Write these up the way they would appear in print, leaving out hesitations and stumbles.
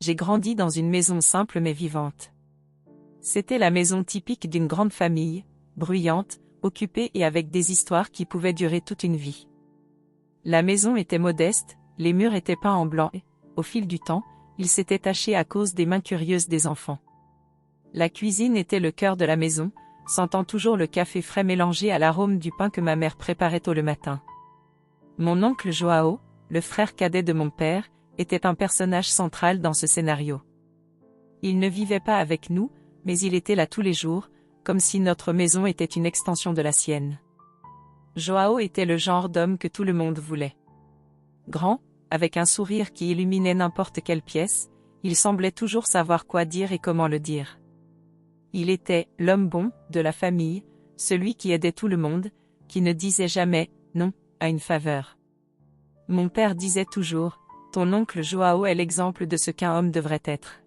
j'ai grandi dans une maison simple mais vivante. C'était la maison typique d'une grande famille, bruyante, occupée et avec des histoires qui pouvaient durer toute une vie. La maison était modeste, les murs étaient peints en blanc et, au fil du temps, ils s'étaient tachés à cause des mains curieuses des enfants. La cuisine était le cœur de la maison, sentant toujours le café frais mélangé à l'arôme du pain que ma mère préparait tôt le matin. Mon oncle Joao, le frère cadet de mon père, était un personnage central dans ce scénario. Il ne vivait pas avec nous, mais il était là tous les jours, comme si notre maison était une extension de la sienne. Joao était le genre d'homme que tout le monde voulait. Grand, avec un sourire qui illuminait n'importe quelle pièce, il semblait toujours savoir quoi dire et comment le dire. Il était l'homme bon de la famille, celui qui aidait tout le monde, qui ne disait jamais « non » à une faveur. Mon père disait toujours « ton oncle Joao est l'exemple de ce qu'un homme devrait être ».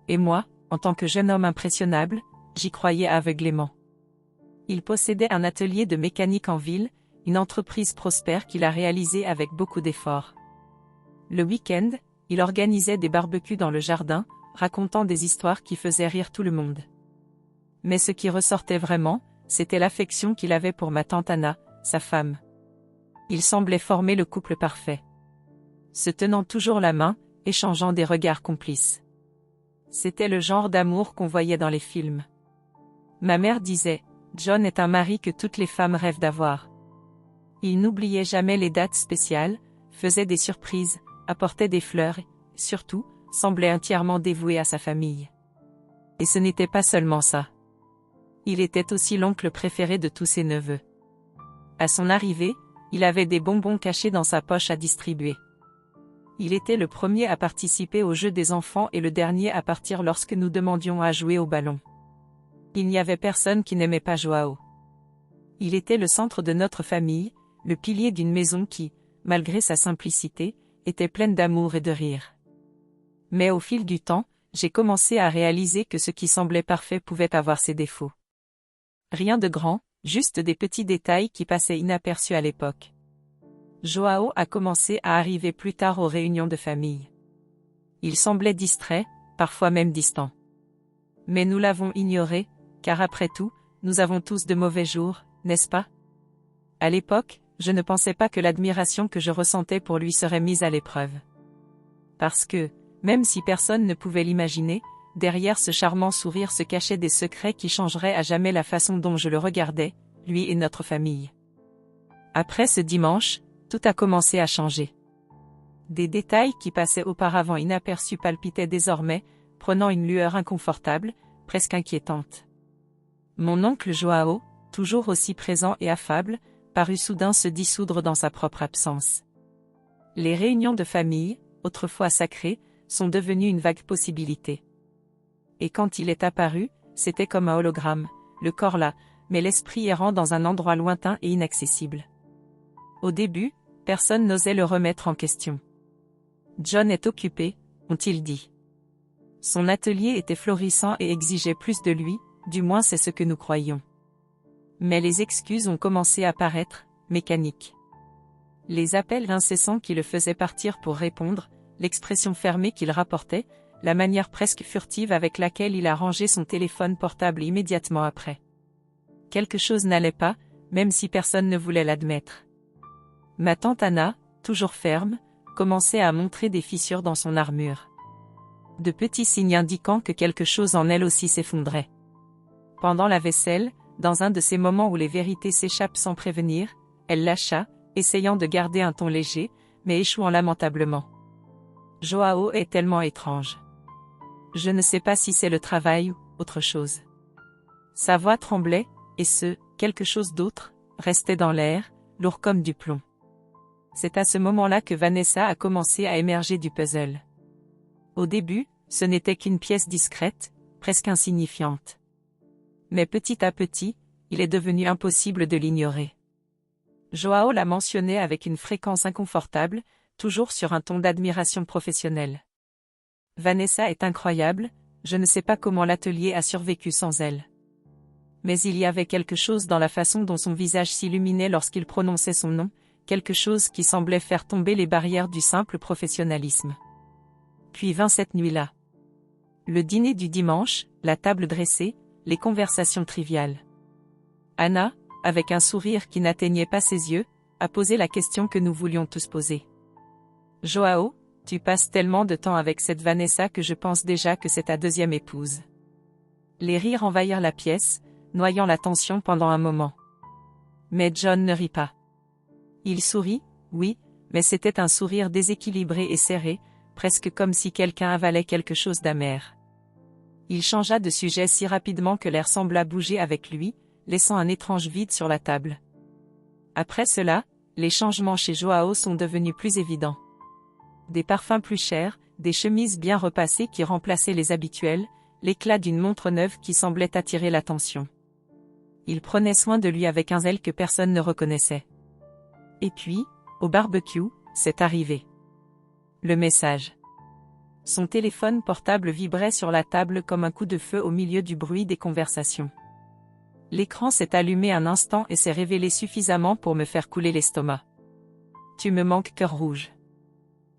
Et moi, en tant que jeune homme impressionnable, j'y croyais aveuglément. Il possédait un atelier de mécanique en ville, une entreprise prospère qu'il a réalisée avec beaucoup d'efforts. Le week-end, il organisait des barbecues dans le jardin, racontant des histoires qui faisaient rire tout le monde. Mais ce qui ressortait vraiment, c'était l'affection qu'il avait pour ma tante Anna, sa femme. Il semblait former le couple parfait. Se tenant toujours la main, échangeant des regards complices. C'était le genre d'amour qu'on voyait dans les films. Ma mère disait, John est un mari que toutes les femmes rêvent d'avoir. Il n'oubliait jamais les dates spéciales, faisait des surprises, apportait des fleurs et, surtout, semblait entièrement dévoué à sa famille. Et ce n'était pas seulement ça. Il était aussi l'oncle préféré de tous ses neveux. À son arrivée, il avait des bonbons cachés dans sa poche à distribuer. Il était le premier à participer au jeu des enfants et le dernier à partir lorsque nous demandions à jouer au ballon. Il n'y avait personne qui n'aimait pas Joao. Il était le centre de notre famille, le pilier d'une maison qui, malgré sa simplicité, était pleine d'amour et de rire. Mais au fil du temps, j'ai commencé à réaliser que ce qui semblait parfait pouvait avoir ses défauts. Rien de grand, juste des petits détails qui passaient inaperçus à l'époque. Joao a commencé à arriver plus tard aux réunions de famille. Il semblait distrait, parfois même distant. Mais nous l'avons ignoré, car après tout, nous avons tous de mauvais jours, n'est-ce pas? À l'époque, je ne pensais pas que l'admiration que je ressentais pour lui serait mise à l'épreuve. Parce que, même si personne ne pouvait l'imaginer, derrière ce charmant sourire se cachaient des secrets qui changeraient à jamais la façon dont je le regardais, lui et notre famille. Après ce dimanche, tout a commencé à changer. Des détails qui passaient auparavant inaperçus palpitaient désormais, prenant une lueur inconfortable, presque inquiétante. Mon oncle Joao, toujours aussi présent et affable, parut soudain se dissoudre dans sa propre absence. Les réunions de famille, autrefois sacrées, sont devenues une vague possibilité. Et quand il est apparu, c'était comme un hologramme, le corps là, mais l'esprit errant dans un endroit lointain et inaccessible. Au début, personne n'osait le remettre en question. John est occupé, ont-ils dit. Son atelier était florissant et exigeait plus de lui, du moins c'est ce que nous croyions. Mais les excuses ont commencé à paraître, mécaniques. Les appels incessants qui le faisaient partir pour répondre, l'expression fermée qu'il rapportait, la manière presque furtive avec laquelle il a rangé son téléphone portable immédiatement après. Quelque chose n'allait pas, même si personne ne voulait l'admettre. Ma tante Anna, toujours ferme, commençait à montrer des fissures dans son armure. De petits signes indiquant que quelque chose en elle aussi s'effondrait. Pendant la vaisselle, dans un de ces moments où les vérités s'échappent sans prévenir, elle lâcha, essayant de garder un ton léger, mais échouant lamentablement. Joao est tellement étrange. Je ne sais pas si c'est le travail ou autre chose. Sa voix tremblait, et quelque chose d'autre, restait dans l'air, lourd comme du plomb. C'est à ce moment-là que Vanessa a commencé à émerger du puzzle. Au début, ce n'était qu'une pièce discrète, presque insignifiante. Mais petit à petit, il est devenu impossible de l'ignorer. Joao l'a mentionné avec une fréquence inconfortable, toujours sur un ton d'admiration professionnelle. Vanessa est incroyable, je ne sais pas comment l'atelier a survécu sans elle. Mais il y avait quelque chose dans la façon dont son visage s'illuminait lorsqu'il prononçait son nom, quelque chose qui semblait faire tomber les barrières du simple professionnalisme. Puis vint cette nuit-là. Le dîner du dimanche, la table dressée, les conversations triviales. Anna, avec un sourire qui n'atteignait pas ses yeux, a posé la question que nous voulions tous poser. Joao, tu passes tellement de temps avec cette Vanessa que je pense déjà que c'est ta deuxième épouse. Les rires envahirent la pièce, noyant la tension pendant un moment. Mais John ne rit pas. Il sourit, oui, mais c'était un sourire déséquilibré et serré, presque comme si quelqu'un avalait quelque chose d'amer. Il changea de sujet si rapidement que l'air sembla bouger avec lui, laissant un étrange vide sur la table. Après cela, les changements chez Joao sont devenus plus évidents. Des parfums plus chers, des chemises bien repassées qui remplaçaient les habituelles, l'éclat d'une montre neuve qui semblait attirer l'attention. Il prenait soin de lui avec un zèle que personne ne reconnaissait. Et puis, au barbecue, c'est arrivé. Le message. Son téléphone portable vibrait sur la table comme un coup de feu au milieu du bruit des conversations. L'écran s'est allumé un instant et s'est révélé suffisamment pour me faire couler l'estomac. Tu me manques, cœur rouge.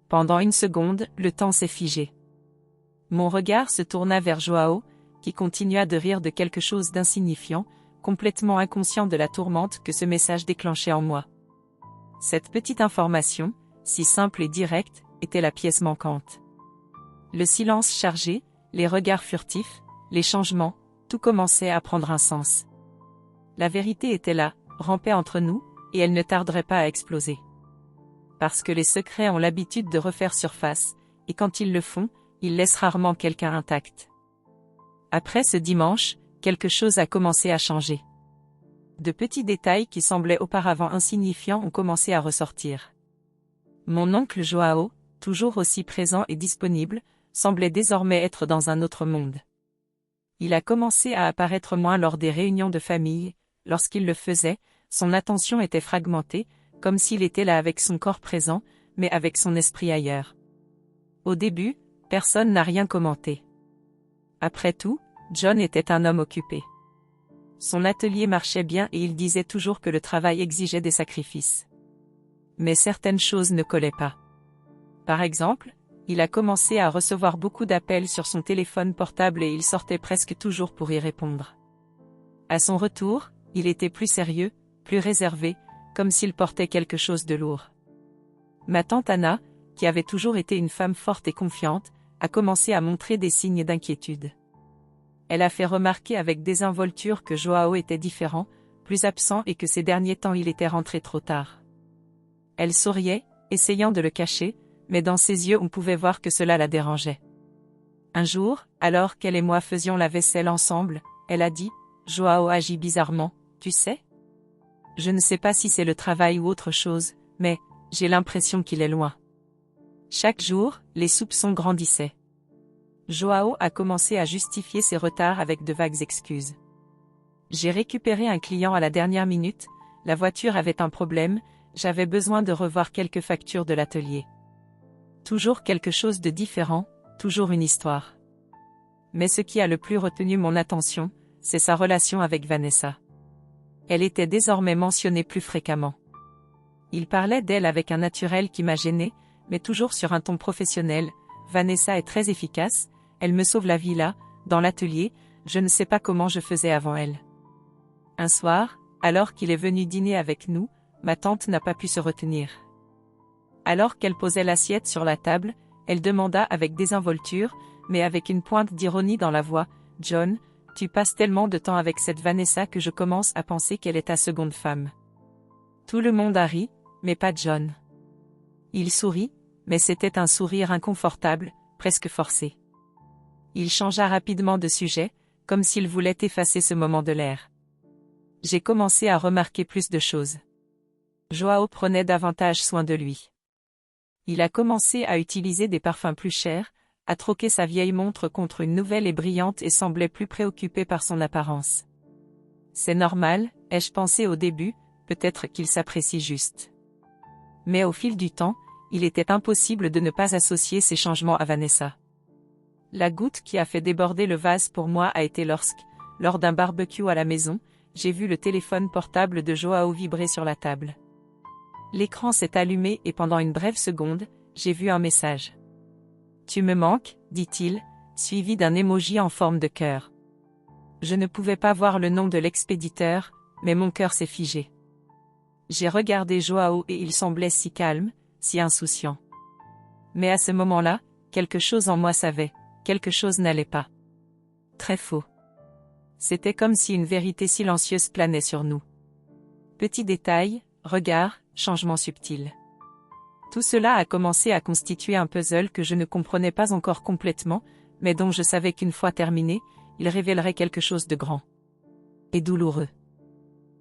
Pendant une seconde, le temps s'est figé. Mon regard se tourna vers Joao, qui continua de rire de quelque chose d'insignifiant, complètement inconscient de la tourmente que ce message déclenchait en moi. Cette petite information, si simple et directe, était la pièce manquante. Le silence chargé, les regards furtifs, les changements, tout commençait à prendre un sens. La vérité était là, rampait entre nous, et elle ne tarderait pas à exploser. Parce que les secrets ont l'habitude de refaire surface, et quand ils le font, ils laissent rarement quelqu'un intact. Après ce dimanche, quelque chose a commencé à changer. De petits détails qui semblaient auparavant insignifiants ont commencé à ressortir. Mon oncle Joao, toujours aussi présent et disponible, semblait désormais être dans un autre monde. Il a commencé à apparaître moins lors des réunions de famille. Lorsqu'il le faisait, son attention était fragmentée, comme s'il était là avec son corps présent, mais avec son esprit ailleurs. Au début, personne n'a rien commenté. Après tout, John était un homme occupé. Son atelier marchait bien et il disait toujours que le travail exigeait des sacrifices. Mais certaines choses ne collaient pas. Par exemple, il a commencé à recevoir beaucoup d'appels sur son téléphone portable et il sortait presque toujours pour y répondre. À son retour, il était plus sérieux, plus réservé, comme s'il portait quelque chose de lourd. Ma tante Anna, qui avait toujours été une femme forte et confiante, a commencé à montrer des signes d'inquiétude. Elle a fait remarquer avec désinvolture que Joao était différent, plus absent et que ces derniers temps il était rentré trop tard. Elle souriait, essayant de le cacher, mais dans ses yeux on pouvait voir que cela la dérangeait. Un jour, alors qu'elle et moi faisions la vaisselle ensemble, elle a dit « Joao agit bizarrement, tu sais ? Je ne sais pas si c'est le travail ou autre chose, mais j'ai l'impression qu'il est loin. » Chaque jour, les soupçons grandissaient. Joao a commencé à justifier ses retards avec de vagues excuses. J'ai récupéré un client à la dernière minute, la voiture avait un problème, j'avais besoin de revoir quelques factures de l'atelier. Toujours quelque chose de différent, toujours une histoire. Mais ce qui a le plus retenu mon attention, c'est sa relation avec Vanessa. Elle était désormais mentionnée plus fréquemment. Il parlait d'elle avec un naturel qui m'a gêné, mais toujours sur un ton professionnel. Vanessa est très efficace, elle me sauve la vie là, dans l'atelier, je ne sais pas comment je faisais avant elle. Un soir, alors qu'il est venu dîner avec nous, ma tante n'a pas pu se retenir. Alors qu'elle posait l'assiette sur la table, elle demanda avec désinvolture, mais avec une pointe d'ironie dans la voix, « John, tu passes tellement de temps avec cette Vanessa que je commence à penser qu'elle est ta seconde femme. » Tout le monde a ri, mais pas John. Il sourit, mais c'était un sourire inconfortable, presque forcé. Il changea rapidement de sujet, comme s'il voulait effacer ce moment de l'air. J'ai commencé à remarquer plus de choses. Joao prenait davantage soin de lui. Il a commencé à utiliser des parfums plus chers, à troquer sa vieille montre contre une nouvelle et brillante et semblait plus préoccupé par son apparence. C'est normal, ai-je pensé au début, peut-être qu'il s'apprécie juste. Mais au fil du temps, il était impossible de ne pas associer ces changements à Vanessa. La goutte qui a fait déborder le vase pour moi a été lorsque, lors d'un barbecue à la maison, j'ai vu le téléphone portable de Joao vibrer sur la table. L'écran s'est allumé et pendant une brève seconde, j'ai vu un message. Tu me manques, dit-il, suivi d'un emoji en forme de cœur. Je ne pouvais pas voir le nom de l'expéditeur, mais mon cœur s'est figé. J'ai regardé Joao et il semblait si calme, si insouciant. Mais à ce moment-là, quelque chose en moi savait, quelque chose n'allait pas. Très faux. C'était comme si une vérité silencieuse planait sur nous. Petit détail, regard, changement subtil. Tout cela a commencé à constituer un puzzle que je ne comprenais pas encore complètement, mais dont je savais qu'une fois terminé, il révélerait quelque chose de grand. Et douloureux.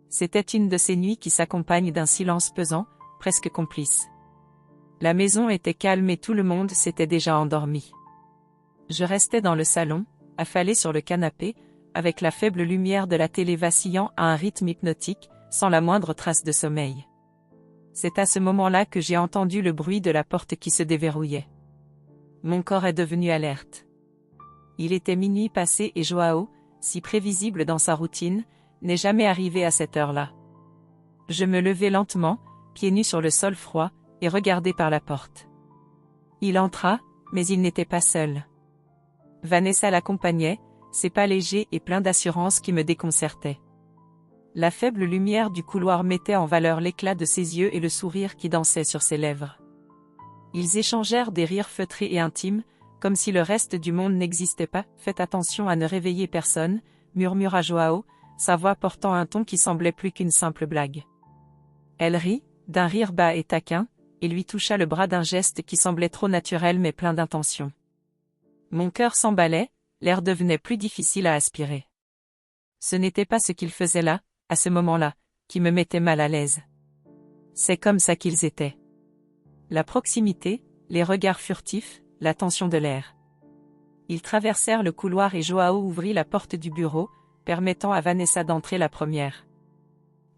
C'était une de ces nuits qui s'accompagnent d'un silence pesant, presque complice. La maison était calme et tout le monde s'était déjà endormi. Je restais dans le salon, affalé sur le canapé, avec la faible lumière de la télé vacillant à un rythme hypnotique, sans la moindre trace de sommeil. C'est à ce moment-là que j'ai entendu le bruit de la porte qui se déverrouillait. Mon corps est devenu alerte. Il était minuit passé et Joao, si prévisible dans sa routine, n'est jamais arrivé à cette heure-là. Je me levai lentement, pieds nus sur le sol froid, et regardai par la porte. Il entra, mais il n'était pas seul. Vanessa l'accompagnait, ses pas légers et pleins d'assurance qui me déconcertaient. La faible lumière du couloir mettait en valeur l'éclat de ses yeux et le sourire qui dansait sur ses lèvres. Ils échangèrent des rires feutrés et intimes, comme si le reste du monde n'existait pas. « Faites attention à ne réveiller personne », murmura Joao, sa voix portant un ton qui semblait plus qu'une simple blague. Elle rit, d'un rire bas et taquin, et lui toucha le bras d'un geste qui semblait trop naturel mais plein d'intention. Mon cœur s'emballait, l'air devenait plus difficile à aspirer. Ce n'était pas ce qu'ils faisaient là, à ce moment-là, qui me mettait mal à l'aise. C'est comme ça qu'ils étaient. La proximité, les regards furtifs, la tension de l'air. Ils traversèrent le couloir et Joao ouvrit la porte du bureau, permettant à Vanessa d'entrer la première.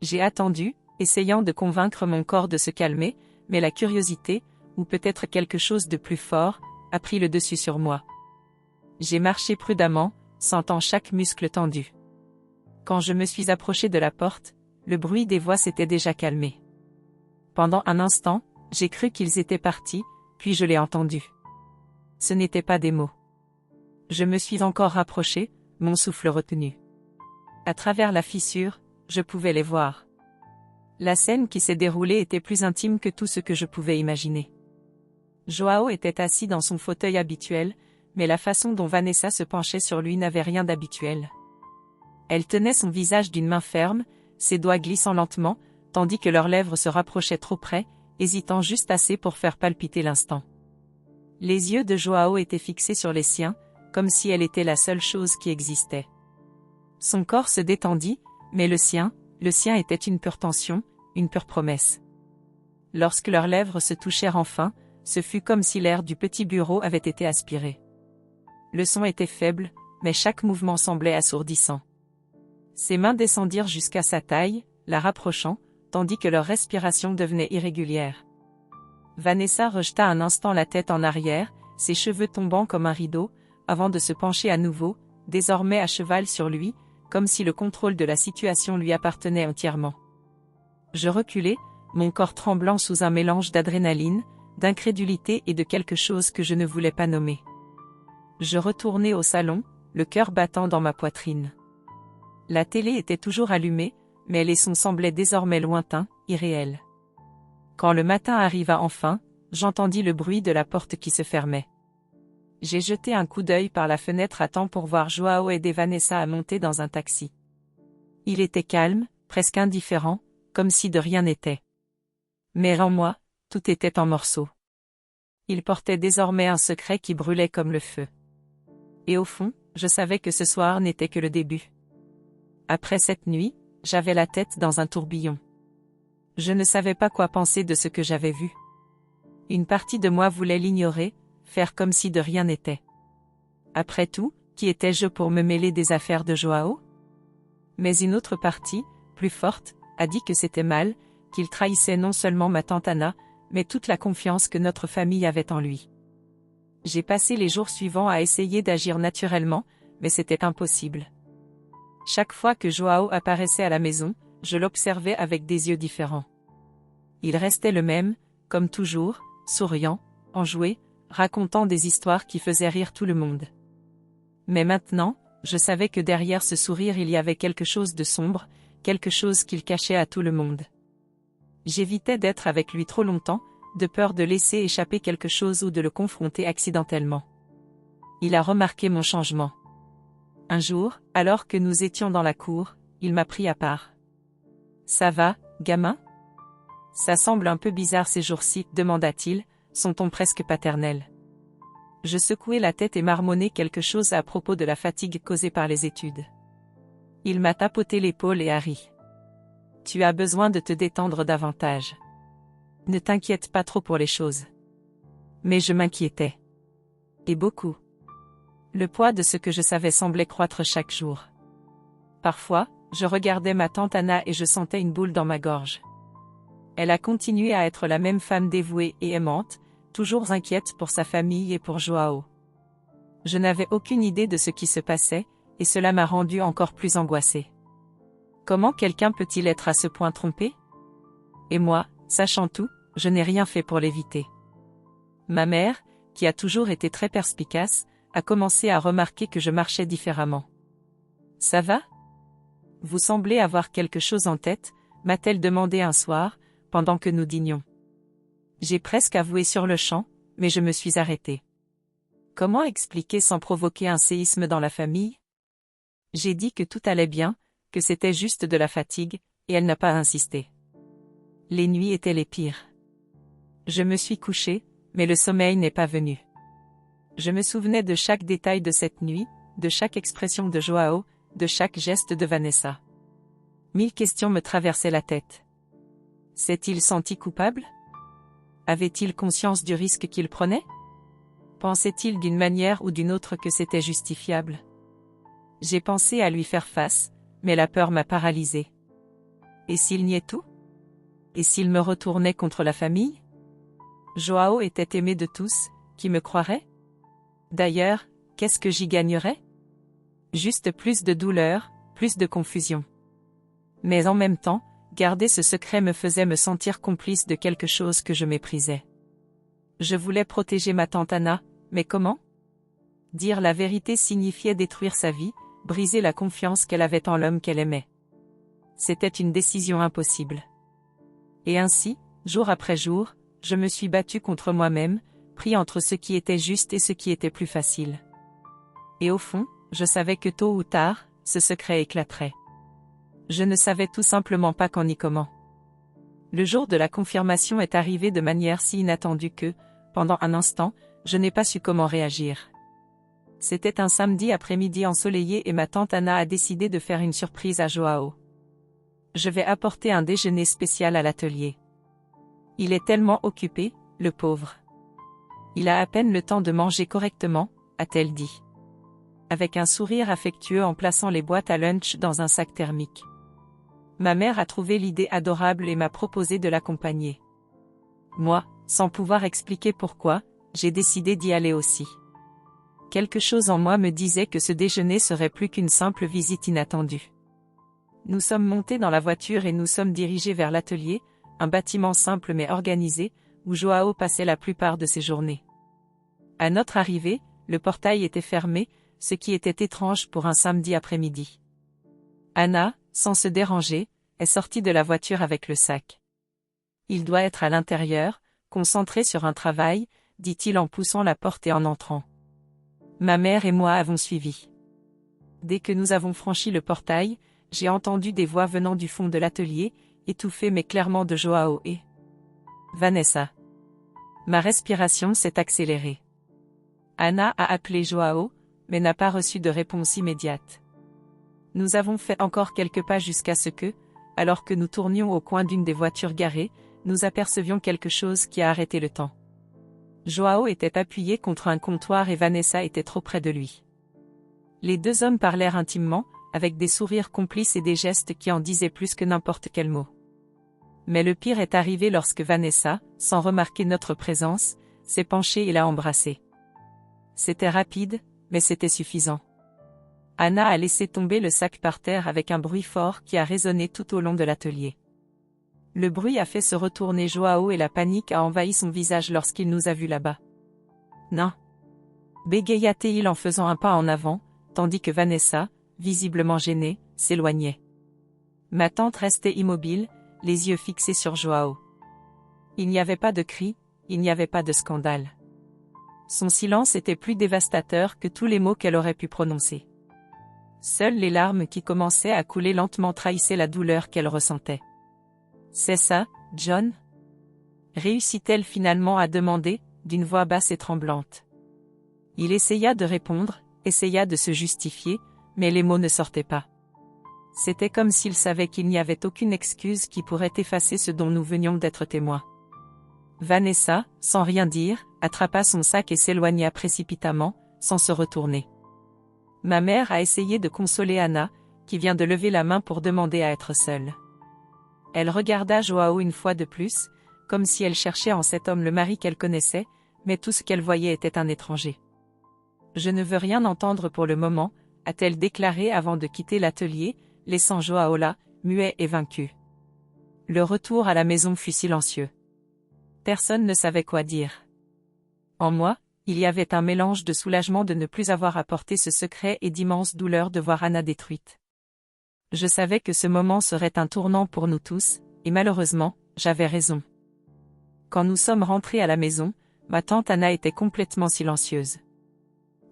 J'ai attendu, essayant de convaincre mon corps de se calmer, mais la curiosité, ou peut-être quelque chose de plus fort, a pris le dessus sur moi. J'ai marché prudemment, sentant chaque muscle tendu. Quand je me suis approché de la porte, le bruit des voix s'était déjà calmé. Pendant un instant, j'ai cru qu'ils étaient partis, puis je l'ai entendu. Ce n'étaient pas des mots. Je me suis encore rapproché, mon souffle retenu. À travers la fissure, je pouvais les voir. La scène qui s'est déroulée était plus intime que tout ce que je pouvais imaginer. Joao était assis dans son fauteuil habituel, mais la façon dont Vanessa se penchait sur lui n'avait rien d'habituel. Elle tenait son visage d'une main ferme, ses doigts glissant lentement, tandis que leurs lèvres se rapprochaient trop près, hésitant juste assez pour faire palpiter l'instant. Les yeux de Joao étaient fixés sur les siens, comme si elle était la seule chose qui existait. Son corps se détendit, mais le sien était une pure tension, une pure promesse. Lorsque leurs lèvres se touchèrent enfin, ce fut comme si l'air du petit bureau avait été aspiré. Le son était faible, mais chaque mouvement semblait assourdissant. Ses mains descendirent jusqu'à sa taille, la rapprochant, tandis que leur respiration devenait irrégulière. Vanessa rejeta un instant la tête en arrière, ses cheveux tombant comme un rideau, avant de se pencher à nouveau, désormais à cheval sur lui, comme si le contrôle de la situation lui appartenait entièrement. Je reculai, mon corps tremblant sous un mélange d'adrénaline, d'incrédulité et de quelque chose que je ne voulais pas nommer. Je retournai au salon, le cœur battant dans ma poitrine. La télé était toujours allumée, mais les sons semblaient désormais lointains, irréels. Quand le matin arriva enfin, j'entendis le bruit de la porte qui se fermait. J'ai jeté un coup d'œil par la fenêtre à temps pour voir Joao aider Vanessa à monter dans un taxi. Il était calme, presque indifférent, comme si de rien n'était. Mais en moi, tout était en morceaux. Il portait désormais un secret qui brûlait comme le feu. Et au fond, je savais que ce soir n'était que le début. Après cette nuit, j'avais la tête dans un tourbillon. Je ne savais pas quoi penser de ce que j'avais vu. Une partie de moi voulait l'ignorer, faire comme si de rien n'était. Après tout, qui étais-je pour me mêler des affaires de Joao? Mais une autre partie, plus forte, a dit que c'était mal, qu'il trahissait non seulement ma tante Anna, mais toute la confiance que notre famille avait en lui. J'ai passé les jours suivants à essayer d'agir naturellement, mais c'était impossible. Chaque fois que Joao apparaissait à la maison, je l'observais avec des yeux différents. Il restait le même, comme toujours, souriant, enjoué, racontant des histoires qui faisaient rire tout le monde. Mais maintenant, je savais que derrière ce sourire il y avait quelque chose de sombre, quelque chose qu'il cachait à tout le monde. J'évitais d'être avec lui trop longtemps, de peur de laisser échapper quelque chose ou de le confronter accidentellement. Il a remarqué mon changement. Un jour, alors que nous étions dans la cour, il m'a pris à part. « Ça va, gamin ? Ça semble un peu bizarre ces jours-ci, demanda-t-il, son ton presque paternel. Je secouai la tête et marmonnai quelque chose à propos de la fatigue causée par les études. Il m'a tapoté l'épaule et a ri. « Tu as besoin de te détendre davantage. Ne t'inquiète pas trop pour les choses. » Mais je m'inquiétais. Et beaucoup. Le poids de ce que je savais semblait croître chaque jour. Parfois, je regardais ma tante Anna et je sentais une boule dans ma gorge. Elle a continué à être la même femme dévouée et aimante, toujours inquiète pour sa famille et pour Joao. Je n'avais aucune idée de ce qui se passait, et cela m'a rendue encore plus angoissée. Comment quelqu'un peut-il être à ce point trompé? Et moi, sachant tout, je n'ai rien fait pour l'éviter. Ma mère, qui a toujours été très perspicace, a commencé à remarquer que je marchais différemment. « Ça va? Vous semblez avoir quelque chose en tête ?» m'a-t-elle demandé un soir, pendant que nous dînions. J'ai presque avoué sur le champ, mais je me suis arrêtée. Comment expliquer sans provoquer un séisme dans la famille? J'ai dit que tout allait bien, que c'était juste de la fatigue, et elle n'a pas insisté. Les nuits étaient les pires. Je me suis couchée, mais le sommeil n'est pas venu. Je me souvenais de chaque détail de cette nuit, de chaque expression de Joao, de chaque geste de Vanessa. 1000 questions me traversaient la tête. S'est-il senti coupable? Avait-il conscience du risque qu'il prenait? Pensait-il d'une manière ou d'une autre que c'était justifiable? J'ai pensé à lui faire face, mais la peur m'a paralysée. Et s'il niait tout? Et s'il me retournait contre la famille? Joao était aimé de tous, qui me croirait? D'ailleurs, qu'est-ce que j'y gagnerais? Juste plus de douleur, plus de confusion. Mais en même temps, garder ce secret me faisait me sentir complice de quelque chose que je méprisais. Je voulais protéger ma tante Anna, mais comment? Dire la vérité signifiait détruire sa vie, briser la confiance qu'elle avait en l'homme qu'elle aimait. C'était une décision impossible. Et ainsi, jour après jour, je me suis battue contre moi-même, pris entre ce qui était juste et ce qui était plus facile. Et au fond, je savais que tôt ou tard, ce secret éclaterait. Je ne savais tout simplement pas quand ni comment. Le jour de la confirmation est arrivé de manière si inattendue que, pendant un instant, je n'ai pas su comment réagir. C'était un samedi après-midi ensoleillé et ma tante Anna a décidé de faire une surprise à Joao. Je vais apporter un déjeuner spécial à l'atelier. Il est tellement occupé, le pauvre. Il a à peine le temps de manger correctement, a-t-elle dit. Avec un sourire affectueux en plaçant les boîtes à lunch dans un sac thermique. Ma mère a trouvé l'idée adorable et m'a proposé de l'accompagner. Moi, sans pouvoir expliquer pourquoi, j'ai décidé d'y aller aussi. Quelque chose en moi me disait que ce déjeuner serait plus qu'une simple visite inattendue. Nous sommes montés dans la voiture et nous sommes dirigés vers l'atelier, un bâtiment simple mais organisé, où Joao passait la plupart de ses journées. À notre arrivée, le portail était fermé, ce qui était étrange pour un samedi après-midi. Anna, sans se déranger, est sortie de la voiture avec le sac. Il doit être à l'intérieur, concentré sur un travail, dit-il en poussant la porte et en entrant. Ma mère et moi avons suivi. Dès que nous avons franchi le portail, j'ai entendu des voix venant du fond de l'atelier, étouffées mais clairement de Joao et Vanessa. Ma respiration s'est accélérée. Anna a appelé Joao, mais n'a pas reçu de réponse immédiate. Nous avons fait encore quelques pas jusqu'à ce que, alors que nous tournions au coin d'une des voitures garées, nous apercevions quelque chose qui a arrêté le temps. Joao était appuyé contre un comptoir et Vanessa était trop près de lui. Les deux hommes parlèrent intimement, avec des sourires complices et des gestes qui en disaient plus que n'importe quel mot. Mais le pire est arrivé lorsque Vanessa, sans remarquer notre présence, s'est penchée et l'a embrassé. C'était rapide, mais c'était suffisant. Anna a laissé tomber le sac par terre avec un bruit fort qui a résonné tout au long de l'atelier. Le bruit a fait se retourner Joao et la panique a envahi son visage lorsqu'il nous a vus là-bas. Non. Bégaya-t-il en faisant un pas en avant, tandis que Vanessa, visiblement gênée, s'éloignait. Ma tante restait immobile, les yeux fixés sur Joao. Il n'y avait pas de cri, il n'y avait pas de scandale. Son silence était plus dévastateur que tous les mots qu'elle aurait pu prononcer. Seules les larmes qui commençaient à couler lentement trahissaient la douleur qu'elle ressentait. « C'est ça, John ?» réussit-elle finalement à demander, d'une voix basse et tremblante. Il essaya de répondre, essaya de se justifier, mais les mots ne sortaient pas. C'était comme s'il savait qu'il n'y avait aucune excuse qui pourrait effacer ce dont nous venions d'être témoins. Vanessa, sans rien dire, attrapa son sac et s'éloigna précipitamment, sans se retourner. Ma mère a essayé de consoler Anna, qui vient de lever la main pour demander à être seule. Elle regarda Joao une fois de plus, comme si elle cherchait en cet homme le mari qu'elle connaissait, mais tout ce qu'elle voyait était un étranger. « Je ne veux rien entendre pour le moment », a-t-elle déclaré avant de quitter l'atelier, laissant Joao là, muet et vaincu. Le retour à la maison fut silencieux. Personne ne savait quoi dire. En moi, il y avait un mélange de soulagement de ne plus avoir à porter ce secret et d'immense douleur de voir Anna détruite. Je savais que ce moment serait un tournant pour nous tous, et malheureusement, j'avais raison. Quand nous sommes rentrés à la maison, ma tante Anna était complètement silencieuse.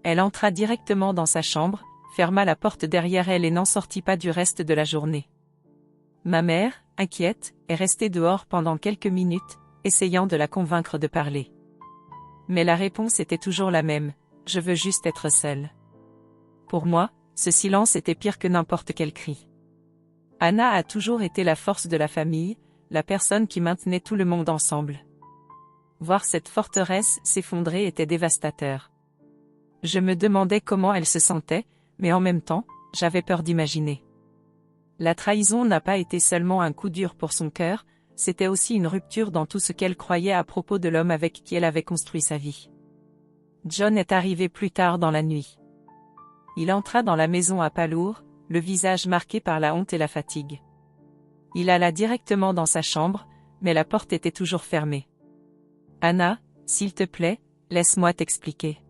Elle entra directement dans sa chambre, ferma la porte derrière elle et n'en sortit pas du reste de la journée. Ma mère, inquiète, est restée dehors pendant quelques minutes, essayant de la convaincre de parler. Mais la réponse était toujours la même, « Je veux juste être seule ». Pour moi, ce silence était pire que n'importe quel cri. Anna a toujours été la force de la famille, la personne qui maintenait tout le monde ensemble. Voir cette forteresse s'effondrer était dévastateur. Je me demandais comment elle se sentait, mais en même temps, j'avais peur d'imaginer. La trahison n'a pas été seulement un coup dur pour son cœur, c'était aussi une rupture dans tout ce qu'elle croyait à propos de l'homme avec qui elle avait construit sa vie. John est arrivé plus tard dans la nuit. Il entra dans la maison à pas lourd, le visage marqué par la honte et la fatigue. Il alla directement dans sa chambre, mais la porte était toujours fermée. « Anna, s'il te plaît, laisse-moi t'expliquer. »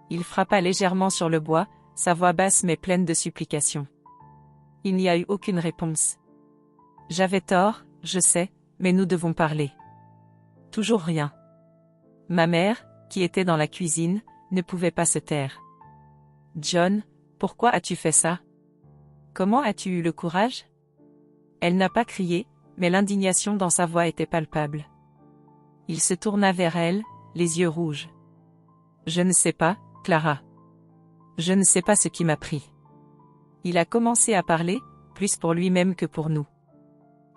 Il frappa légèrement sur le bois, sa voix basse mais pleine de supplication. Il n'y a eu aucune réponse. « J'avais tort, je sais, mais nous devons parler. » Toujours rien. Ma mère, qui était dans la cuisine, ne pouvait pas se taire. « John, pourquoi as-tu fait ça? Comment as-tu eu le courage ?» Elle n'a pas crié, mais l'indignation dans sa voix était palpable. Il se tourna vers elle, les yeux rouges. « Je ne sais pas, Clara. Je ne sais pas ce qui m'a pris. » Il a commencé à parler, plus pour lui-même que pour nous.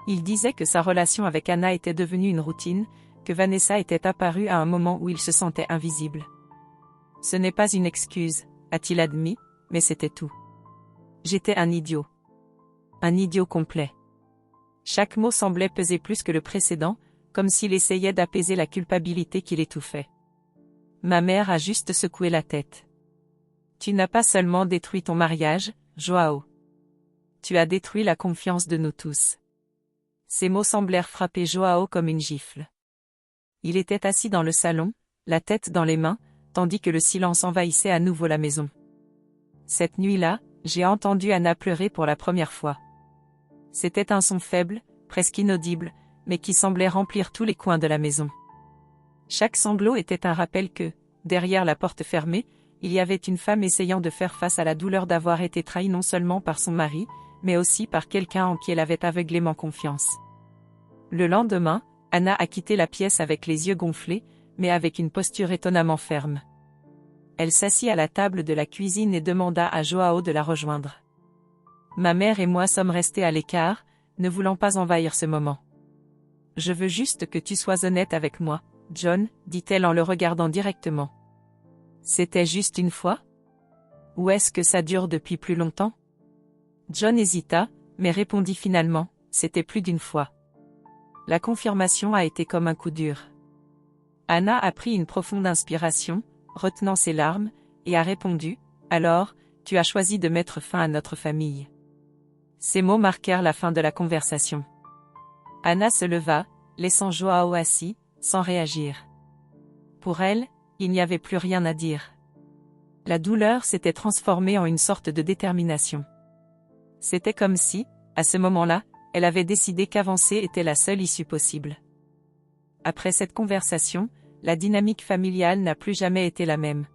Il disait que sa relation avec Anna était devenue une routine, que Vanessa était apparue à un moment où il se sentait invisible. « Ce n'est pas une excuse, a-t-il admis, mais c'était tout. J'étais un idiot. Un idiot complet. » Chaque mot semblait peser plus que le précédent, comme s'il essayait d'apaiser la culpabilité qui l'étouffait. Ma mère a juste secoué la tête. « Tu n'as pas seulement détruit ton mariage, Joao. Tu as détruit la confiance de nous tous. » Ces mots semblèrent frapper Joao comme une gifle. Il était assis dans le salon, la tête dans les mains, tandis que le silence envahissait à nouveau la maison. Cette nuit-là, j'ai entendu Anna pleurer pour la première fois. C'était un son faible, presque inaudible, mais qui semblait remplir tous les coins de la maison. Chaque sanglot était un rappel que, derrière la porte fermée, il y avait une femme essayant de faire face à la douleur d'avoir été trahie non seulement par son mari, mais aussi par quelqu'un en qui elle avait aveuglément confiance. Le lendemain, Anna a quitté la pièce avec les yeux gonflés, mais avec une posture étonnamment ferme. Elle s'assit à la table de la cuisine et demanda à Joao de la rejoindre. Ma mère et moi sommes restés à l'écart, ne voulant pas envahir ce moment. « Je veux juste que tu sois honnête avec moi, John, dit-elle en le regardant directement. C'était juste une fois? Ou est-ce que ça dure depuis plus longtemps? John hésita, mais répondit finalement, c'était plus d'une fois. La confirmation a été comme un coup dur. Anna a pris une profonde inspiration, retenant ses larmes, et a répondu, alors, tu as choisi de mettre fin à notre famille. Ces mots marquèrent la fin de la conversation. Anna se leva, laissant Joao assis, sans réagir. Pour elle, Il n'y avait plus rien à dire. La douleur s'était transformée en une sorte de détermination. C'était comme si, à ce moment-là, elle avait décidé qu'avancer était la seule issue possible. Après cette conversation, la dynamique familiale n'a plus jamais été la même.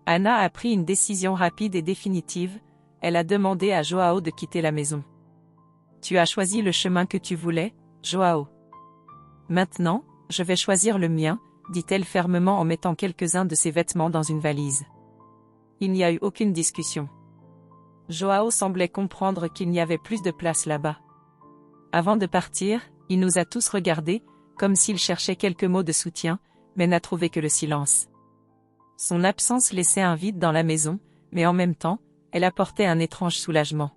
Anna a pris une décision rapide et définitive, elle a demandé à Joao de quitter la maison. Tu as choisi le chemin que tu voulais, Joao. Maintenant, je vais choisir le mien, dit-elle fermement en mettant quelques-uns de ses vêtements dans une valise. Il n'y a eu aucune discussion. Joao semblait comprendre qu'il n'y avait plus de place là-bas. Avant de partir, il nous a tous regardés, comme s'il cherchait quelques mots de soutien, mais n'a trouvé que le silence. Son absence laissait un vide dans la maison, mais en même temps, elle apportait un étrange soulagement.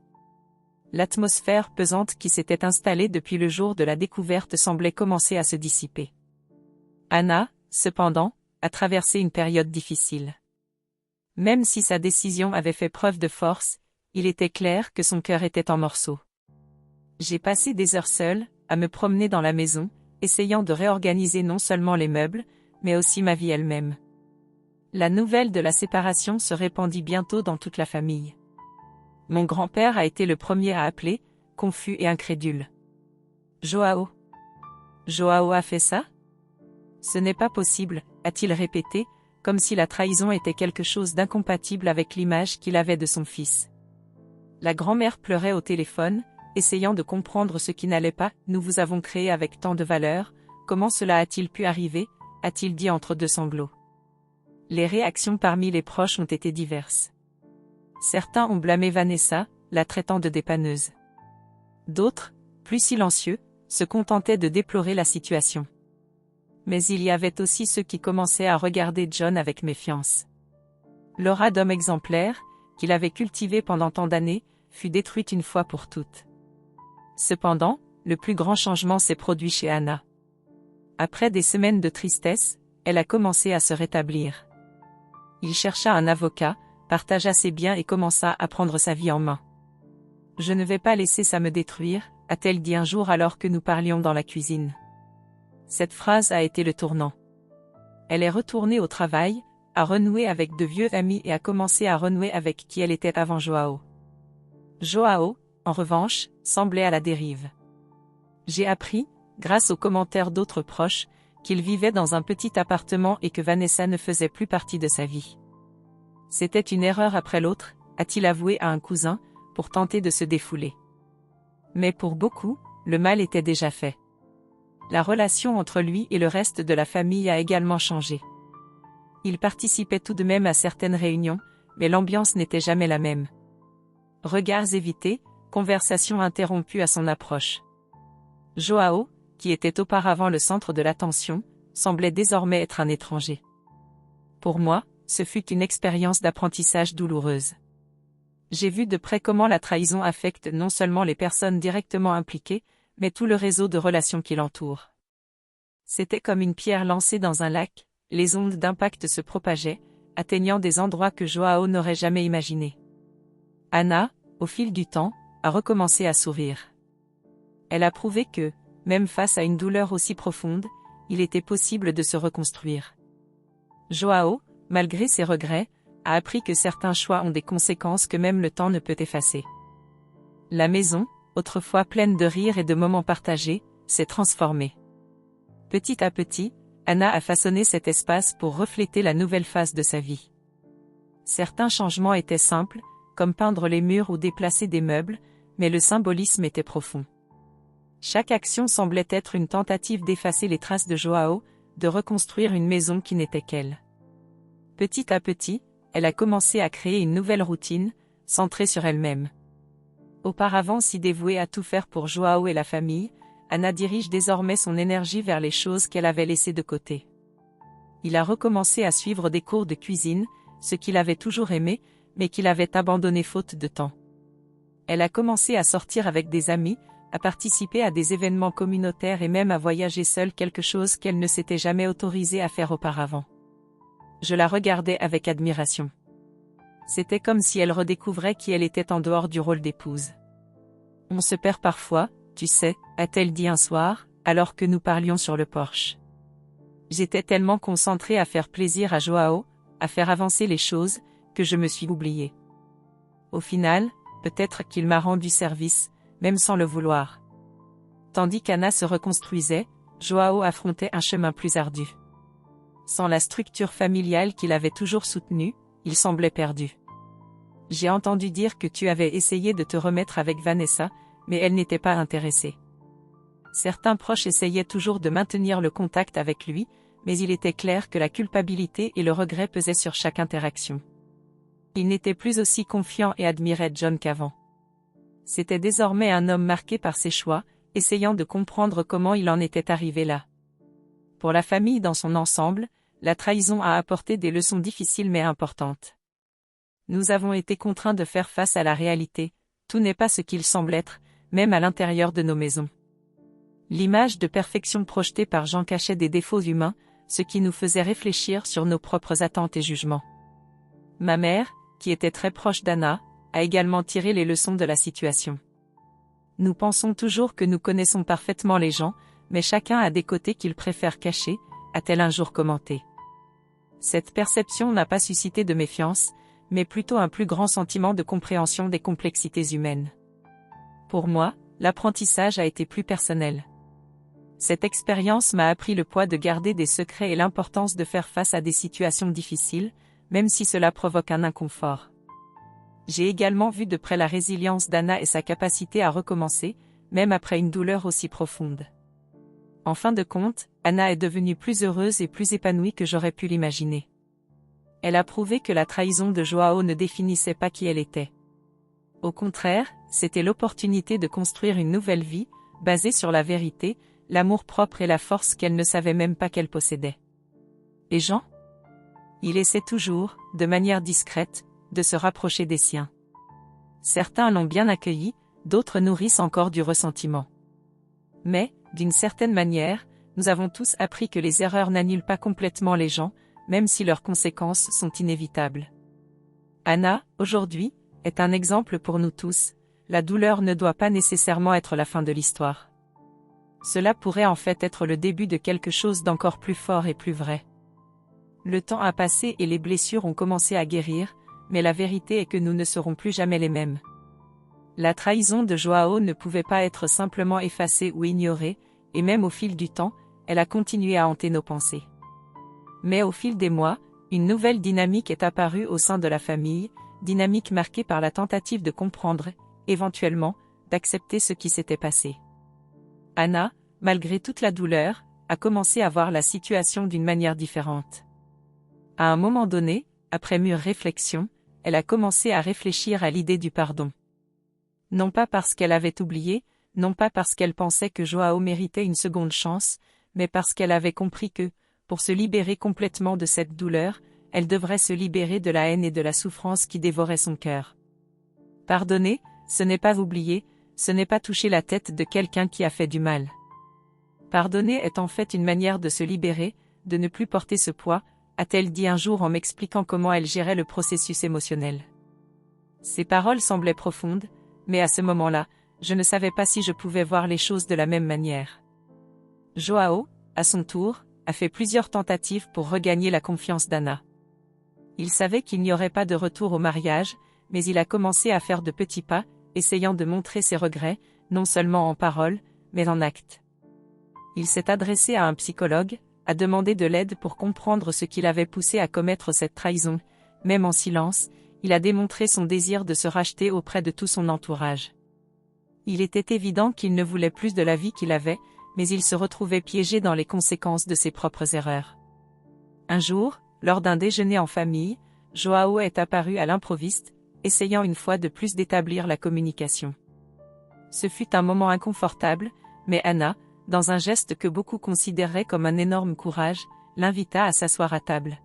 L'atmosphère pesante qui s'était installée depuis le jour de la découverte semblait commencer à se dissiper. Anna, cependant, a traversé une période difficile. Même si sa décision avait fait preuve de force, il était clair que son cœur était en morceaux. J'ai passé des heures seule, à me promener dans la maison, essayant de réorganiser non seulement les meubles, mais aussi ma vie elle-même. La nouvelle de la séparation se répandit bientôt dans toute la famille. Mon grand-père a été le premier à appeler, confus et incrédule. Joao. Joao a fait ça? Ce n'est pas possible, a-t-il répété, comme si la trahison était quelque chose d'incompatible avec l'image qu'il avait de son fils. La grand-mère pleurait au téléphone, essayant de comprendre ce qui n'allait pas. Nous vous avons créé avec tant de valeur, comment cela a-t-il pu arriver, a-t-il dit entre deux sanglots. Les réactions parmi les proches ont été diverses. Certains ont blâmé Vanessa, la traitant de dépanneuse. D'autres, plus silencieux, se contentaient de déplorer la situation. Mais il y avait aussi ceux qui commençaient à regarder John avec méfiance. L'aura d'homme exemplaire, qu'il avait cultivé pendant tant d'années, fut détruite une fois pour toutes. Cependant, le plus grand changement s'est produit chez Anna. Après des semaines de tristesse, elle a commencé à se rétablir. Il chercha un avocat, partagea ses biens et commença à prendre sa vie en main. « Je ne vais pas laisser ça me détruire », a-t-elle dit un jour alors que nous parlions dans la cuisine. Cette phrase a été le tournant. Elle est retournée au travail, a renoué avec de vieux amis et a commencé à renouer avec qui elle était avant Joao. Joao, en revanche, semblait à la dérive. J'ai appris, grâce aux commentaires d'autres proches, qu'il vivait dans un petit appartement et que Vanessa ne faisait plus partie de sa vie. C'était une erreur après l'autre, a-t-il avoué à un cousin, pour tenter de se défouler. Mais pour beaucoup, le mal était déjà fait. La relation entre lui et le reste de la famille a également changé. Il participait tout de même à certaines réunions, mais l'ambiance n'était jamais la même. Regards évités, conversations interrompues à son approche. Joao, qui était auparavant le centre de l'attention, semblait désormais être un étranger. Pour moi, ce fut une expérience d'apprentissage douloureuse. J'ai vu de près comment la trahison affecte non seulement les personnes directement impliquées, mais tout le réseau de relations qui l'entoure. C'était comme une pierre lancée dans un lac, les ondes d'impact se propageaient, atteignant des endroits que Joao n'aurait jamais imaginés. Anna, au fil du temps, a recommencé à sourire. Elle a prouvé que, même face à une douleur aussi profonde, il était possible de se reconstruire. Joao, malgré ses regrets, a appris que certains choix ont des conséquences que même le temps ne peut effacer. La maison, autrefois pleine de rires et de moments partagés, s'est transformée. Petit à petit, Anna a façonné cet espace pour refléter la nouvelle phase de sa vie. Certains changements étaient simples, comme peindre les murs ou déplacer des meubles, mais le symbolisme était profond. Chaque action semblait être une tentative d'effacer les traces de Joao, de reconstruire une maison qui n'était qu'elle. Petit à petit, elle a commencé à créer une nouvelle routine, centrée sur elle-même. Auparavant si dévouée à tout faire pour Joao et la famille, Anna dirige désormais son énergie vers les choses qu'elle avait laissées de côté. Il a recommencé à suivre des cours de cuisine, ce qu'il avait toujours aimé, mais qu'il avait abandonné faute de temps. Elle a commencé à sortir avec des amis, à participer à des événements communautaires et même à voyager seule, quelque chose qu'elle ne s'était jamais autorisée à faire auparavant. Je la regardais avec admiration. C'était comme si elle redécouvrait qui elle était en dehors du rôle d'épouse. « On se perd parfois, tu sais », a-t-elle dit un soir, alors que nous parlions sur le porche. J'étais tellement concentrée à faire plaisir à Joao, à faire avancer les choses, que je me suis oubliée. Au final, peut-être qu'il m'a rendu service, même sans le vouloir. Tandis qu'Anna se reconstruisait, Joao affrontait un chemin plus ardu. Sans la structure familiale qu'il avait toujours soutenue, il semblait perdu. J'ai entendu dire que tu avais essayé de te remettre avec Vanessa, mais elle n'était pas intéressée. Certains proches essayaient toujours de maintenir le contact avec lui, mais il était clair que la culpabilité et le regret pesaient sur chaque interaction. Il n'était plus aussi confiant et admirait John qu'avant. C'était désormais un homme marqué par ses choix, essayant de comprendre comment il en était arrivé là. Pour la famille dans son ensemble, la trahison a apporté des leçons difficiles mais importantes. Nous avons été contraints de faire face à la réalité, tout n'est pas ce qu'il semble être, même à l'intérieur de nos maisons. L'image de perfection projetée par Jean cachait des défauts humains, ce qui nous faisait réfléchir sur nos propres attentes et jugements. Ma mère, qui était très proche d'Anna, a également tiré les leçons de la situation. Nous pensons toujours que nous connaissons parfaitement les gens, mais chacun a des côtés qu'il préfère cacher, a-t-elle un jour commenté. Cette perception n'a pas suscité de méfiance, mais plutôt un plus grand sentiment de compréhension des complexités humaines. Pour moi, l'apprentissage a été plus personnel. Cette expérience m'a appris le poids de garder des secrets et l'importance de faire face à des situations difficiles, même si cela provoque un inconfort. J'ai également vu de près la résilience d'Anna et sa capacité à recommencer, même après une douleur aussi profonde. En fin de compte, Anna est devenue plus heureuse et plus épanouie que j'aurais pu l'imaginer. Elle a prouvé que la trahison de Joao ne définissait pas qui elle était. Au contraire, c'était l'opportunité de construire une nouvelle vie, basée sur la vérité, l'amour-propre et la force qu'elle ne savait même pas qu'elle possédait. Et Jean ? Il essaie toujours, de manière discrète, de se rapprocher des siens. Certains l'ont bien accueilli, d'autres nourrissent encore du ressentiment. Mais, d'une certaine manière, nous avons tous appris que les erreurs n'annulent pas complètement les gens, même si leurs conséquences sont inévitables. Anna, aujourd'hui, est un exemple pour nous tous, la douleur ne doit pas nécessairement être la fin de l'histoire. Cela pourrait en fait être le début de quelque chose d'encore plus fort et plus vrai. Le temps a passé et les blessures ont commencé à guérir, mais la vérité est que nous ne serons plus jamais les mêmes. La trahison de Joao ne pouvait pas être simplement effacée ou ignorée, et même au fil du temps, elle a continué à hanter nos pensées. Mais au fil des mois, une nouvelle dynamique est apparue au sein de la famille, dynamique marquée par la tentative de comprendre, éventuellement, d'accepter ce qui s'était passé. Anna, malgré toute la douleur, a commencé à voir la situation d'une manière différente. À un moment donné, après mûre réflexion, elle a commencé à réfléchir à l'idée du pardon. Non pas parce qu'elle avait oublié, non pas parce qu'elle pensait que Joao méritait une seconde chance, mais parce qu'elle avait compris que, pour se libérer complètement de cette douleur, elle devrait se libérer de la haine et de la souffrance qui dévoraient son cœur. Pardonner, ce n'est pas oublier, ce n'est pas toucher la tête de quelqu'un qui a fait du mal. Pardonner est en fait une manière de se libérer, de ne plus porter ce poids, a-t-elle dit un jour en m'expliquant comment elle gérait le processus émotionnel. Ces paroles semblaient profondes, mais à ce moment-là, je ne savais pas si je pouvais voir les choses de la même manière. Joao, à son tour, a fait plusieurs tentatives pour regagner la confiance d'Anna. Il savait qu'il n'y aurait pas de retour au mariage, mais il a commencé à faire de petits pas, essayant de montrer ses regrets, non seulement en paroles, mais en actes. Il s'est adressé à un psychologue, a demandé de l'aide pour comprendre ce qui l'avait poussé à commettre cette trahison. Même en silence, il a démontré son désir de se racheter auprès de tout son entourage. Il était évident qu'il ne voulait plus de la vie qu'il avait, mais il se retrouvait piégé dans les conséquences de ses propres erreurs. Un jour, lors d'un déjeuner en famille, Joao est apparu à l'improviste, essayant une fois de plus d'établir la communication. Ce fut un moment inconfortable, mais Anna, dans un geste que beaucoup considéraient comme un énorme courage, l'invita à s'asseoir à table.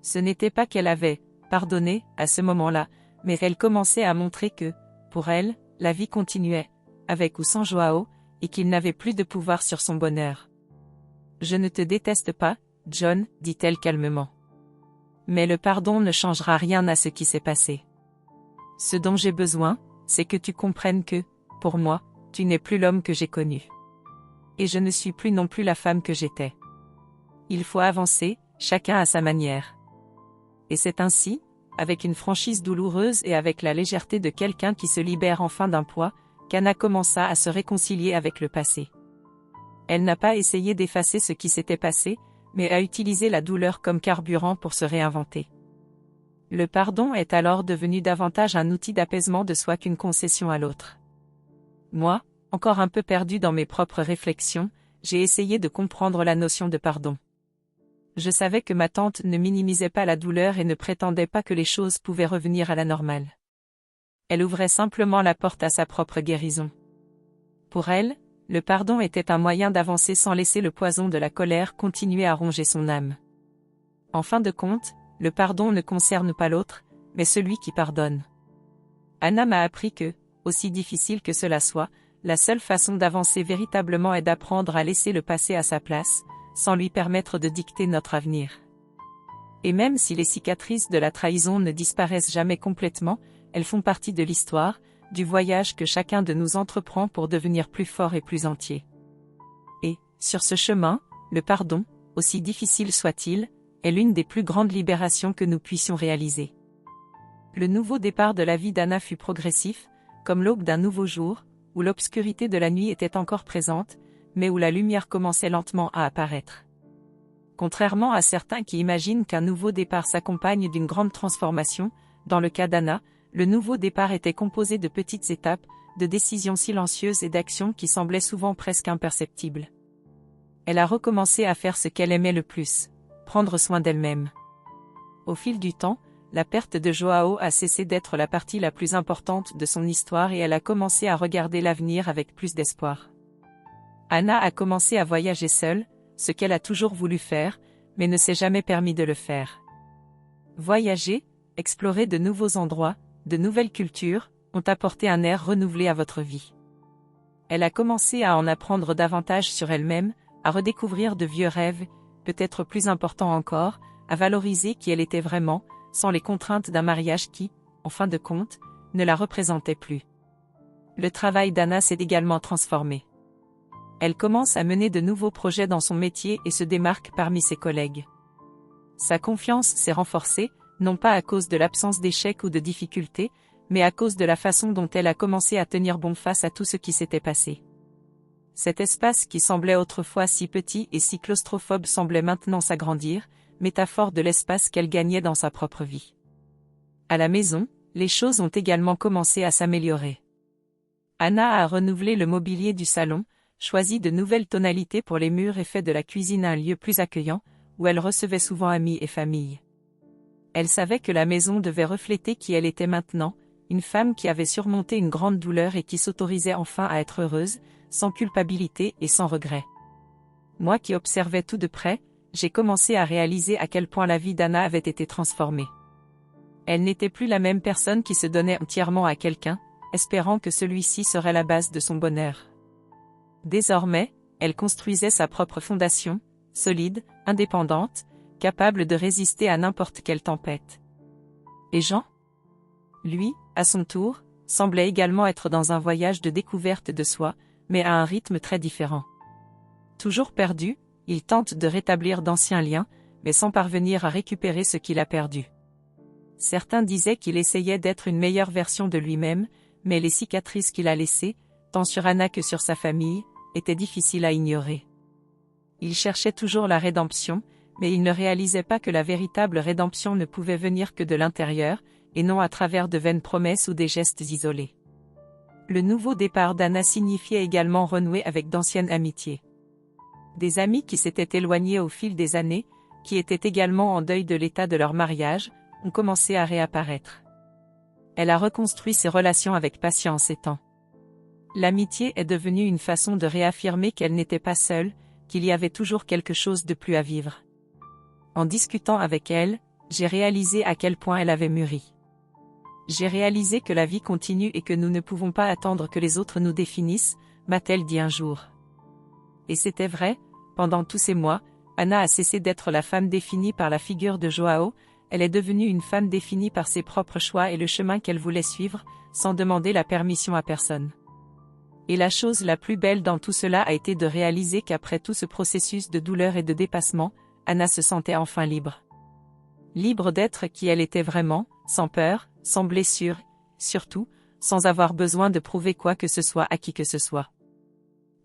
Ce n'était pas qu'elle avait pardonné à ce moment-là, mais elle commençait à montrer que, pour elle, la vie continuait, avec ou sans Joao, et qu'il n'avait plus de pouvoir sur son bonheur. « Je ne te déteste pas, John, dit-elle calmement. Mais le pardon ne changera rien à ce qui s'est passé. Ce dont j'ai besoin, c'est que tu comprennes que, pour moi, tu n'es plus l'homme que j'ai connu. Et je ne suis plus non plus la femme que j'étais. Il faut avancer, chacun à sa manière. Et c'est ainsi, avec une franchise douloureuse et avec la légèreté de quelqu'un qui se libère enfin d'un poids, qu'Anna commença à se réconcilier avec le passé. Elle n'a pas essayé d'effacer ce qui s'était passé, mais a utilisé la douleur comme carburant pour se réinventer. Le pardon est alors devenu davantage un outil d'apaisement de soi qu'une concession à l'autre. Moi, encore un peu perdu dans mes propres réflexions, j'ai essayé de comprendre la notion de pardon. Je savais que ma tante ne minimisait pas la douleur et ne prétendait pas que les choses pouvaient revenir à la normale. Elle ouvrait simplement la porte à sa propre guérison. Pour elle, le pardon était un moyen d'avancer sans laisser le poison de la colère continuer à ronger son âme. En fin de compte, le pardon ne concerne pas l'autre, mais celui qui pardonne. Anna m'a appris que, aussi difficile que cela soit, la seule façon d'avancer véritablement est d'apprendre à laisser le passé à sa place, sans lui permettre de dicter notre avenir. Et même si les cicatrices de la trahison ne disparaissent jamais complètement, elles font partie de l'histoire, du voyage que chacun de nous entreprend pour devenir plus fort et plus entier. Et, sur ce chemin, le pardon, aussi difficile soit-il, est l'une des plus grandes libérations que nous puissions réaliser. Le nouveau départ de la vie d'Anna fut progressif, comme l'aube d'un nouveau jour, où l'obscurité de la nuit était encore présente, mais où la lumière commençait lentement à apparaître. Contrairement à certains qui imaginent qu'un nouveau départ s'accompagne d'une grande transformation, dans le cas d'Anna, le nouveau départ était composé de petites étapes, de décisions silencieuses et d'actions qui semblaient souvent presque imperceptibles. Elle a recommencé à faire ce qu'elle aimait le plus, prendre soin d'elle-même. Au fil du temps, la perte de Joao a cessé d'être la partie la plus importante de son histoire et elle a commencé à regarder l'avenir avec plus d'espoir. Anna a commencé à voyager seule, ce qu'elle a toujours voulu faire, mais ne s'est jamais permis de le faire. Voyager, explorer de nouveaux endroits, de nouvelles cultures, ont apporté un air renouvelé à votre vie. Elle a commencé à en apprendre davantage sur elle-même, à redécouvrir de vieux rêves, peut-être plus importants encore, à valoriser qui elle était vraiment, sans les contraintes d'un mariage qui, en fin de compte, ne la représentait plus. Le travail d'Anna s'est également transformé. Elle commence à mener de nouveaux projets dans son métier et se démarque parmi ses collègues. Sa confiance s'est renforcée, non pas à cause de l'absence d'échecs ou de difficultés, mais à cause de la façon dont elle a commencé à tenir bon face à tout ce qui s'était passé. Cet espace qui semblait autrefois si petit et si claustrophobe semblait maintenant s'agrandir, métaphore de l'espace qu'elle gagnait dans sa propre vie. À la maison, les choses ont également commencé à s'améliorer. Anna a renouvelé le mobilier du salon, choisi de nouvelles tonalités pour les murs et fait de la cuisine un lieu plus accueillant, où elle recevait souvent amis et famille. Elle savait que la maison devait refléter qui elle était maintenant, une femme qui avait surmonté une grande douleur et qui s'autorisait enfin à être heureuse, sans culpabilité et sans regret. Moi qui observais tout de près, j'ai commencé à réaliser à quel point la vie d'Anna avait été transformée. Elle n'était plus la même personne qui se donnait entièrement à quelqu'un, espérant que celui-ci serait la base de son bonheur. Désormais, elle construisait sa propre fondation, solide, indépendante, capable de résister à n'importe quelle tempête. Et Jean ? Lui, à son tour, semblait également être dans un voyage de découverte de soi, mais à un rythme très différent. Toujours perdu, il tente de rétablir d'anciens liens, mais sans parvenir à récupérer ce qu'il a perdu. Certains disaient qu'il essayait d'être une meilleure version de lui-même, mais les cicatrices qu'il a laissées, tant sur Anna que sur sa famille, étaient difficiles à ignorer. Il cherchait toujours la rédemption, mais il ne réalisait pas que la véritable rédemption ne pouvait venir que de l'intérieur, et non à travers de vaines promesses ou des gestes isolés. Le nouveau départ d'Anna signifiait également renouer avec d'anciennes amitiés. Des amis qui s'étaient éloignés au fil des années, qui étaient également en deuil de l'état de leur mariage, ont commencé à réapparaître. Elle a reconstruit ses relations avec patience et temps. L'amitié est devenue une façon de réaffirmer qu'elle n'était pas seule, qu'il y avait toujours quelque chose de plus à vivre. En discutant avec elle, j'ai réalisé à quel point elle avait mûri. J'ai réalisé que la vie continue et que nous ne pouvons pas attendre que les autres nous définissent, m'a-t-elle dit un jour. Et c'était vrai, pendant tous ces mois, Anna a cessé d'être la femme définie par la figure de Joao, elle est devenue une femme définie par ses propres choix et le chemin qu'elle voulait suivre, sans demander la permission à personne. Et la chose la plus belle dans tout cela a été de réaliser qu'après tout ce processus de douleur et de dépassement, Anna se sentait enfin libre. Libre d'être qui elle était vraiment, sans peur, sans blessure, surtout, sans avoir besoin de prouver quoi que ce soit à qui que ce soit.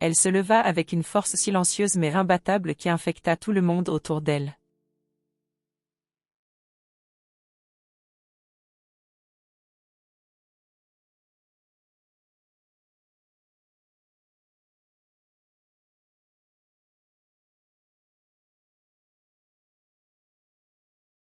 Elle se leva avec une force silencieuse mais imbattable qui infecta tout le monde autour d'elle.